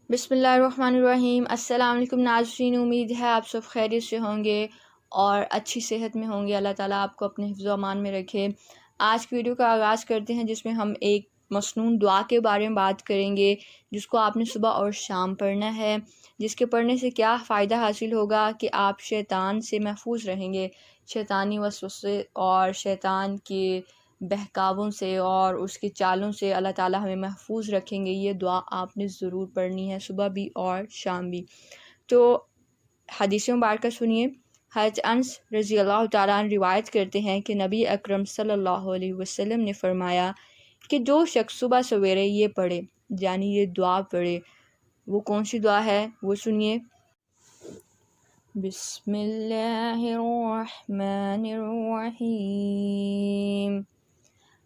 بسم اللہ الرحمن الرحیم۔ السلام علیکم ناظرین، امید ہے آپ سب خیریت سے ہوں گے اور اچھی صحت میں ہوں گے۔ اللہ تعالیٰ آپ کو اپنے حفظ و امان میں رکھے۔ آج کی ویڈیو کا آغاز کرتے ہیں جس میں ہم ایک مسنون دعا کے بارے میں بات کریں گے جس کو آپ نے صبح اور شام پڑھنا ہے، جس کے پڑھنے سے کیا فائدہ حاصل ہوگا کہ آپ شیطان سے محفوظ رہیں گے، شیطانی وسوسے اور شیطان کے بہکاووں سے اور اس کی چالوں سے اللہ تعالیٰ ہمیں محفوظ رکھیں گے۔ یہ دعا آپ نے ضرور پڑھنی ہے، صبح بھی اور شام بھی۔ تو حدیث مبارکہ سنیے۔ حضرت انس رضی اللہ تعالیٰ عنہ روایت کرتے ہیں کہ نبی اکرم صلی اللہ علیہ وسلم نے فرمایا کہ جو شخص صبح سویرے یہ پڑھے، یعنی یہ دعا پڑھے، وہ کون سی دعا ہے وہ سنیے۔ بسم اللہ الرحمن الرحیم،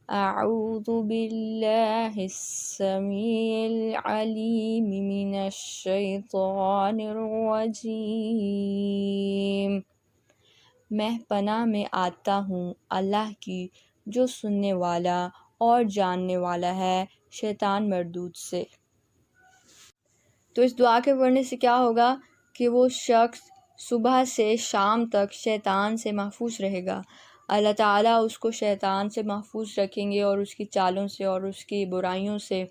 اعوذ باللہ السمیع العلیم من الشیطان الرجیم۔ میں پناہ میں آتا ہوں اللہ کی جو سننے والا اور جاننے والا ہے شیطان مردود سے۔ تو اس دعا کے پڑھنے سے کیا ہوگا کہ وہ شخص صبح سے شام تک شیطان سے محفوظ رہے گا۔ اللہ تعالیٰ اس کو شیطان سے محفوظ رکھیں گے اور اس کی چالوں سے اور اس کی برائیوں سے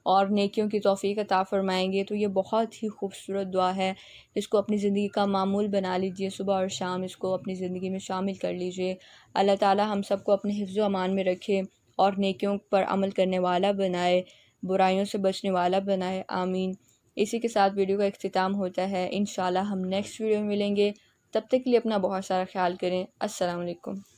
اور نیکیوں کی توفیق عطا فرمائیں گے۔ تو یہ بہت ہی خوبصورت دعا ہے، اس کو اپنی زندگی کا معمول بنا لیجئے، صبح اور شام اس کو اپنی زندگی میں شامل کر لیجئے۔ اللہ تعالیٰ ہم سب کو اپنے حفظ و امان میں رکھے اور نیکیوں پر عمل کرنے والا بنائے، برائیوں سے بچنے والا بنائے، آمین۔ اسی کے ساتھ ویڈیو کا اختتام ہوتا ہے۔ انشاءاللہ ہم نیکسٹ ویڈیو میں ملیں گے، تب تک کے لیے اپنا بہت سارا خیال کریں۔ السلام علیکم۔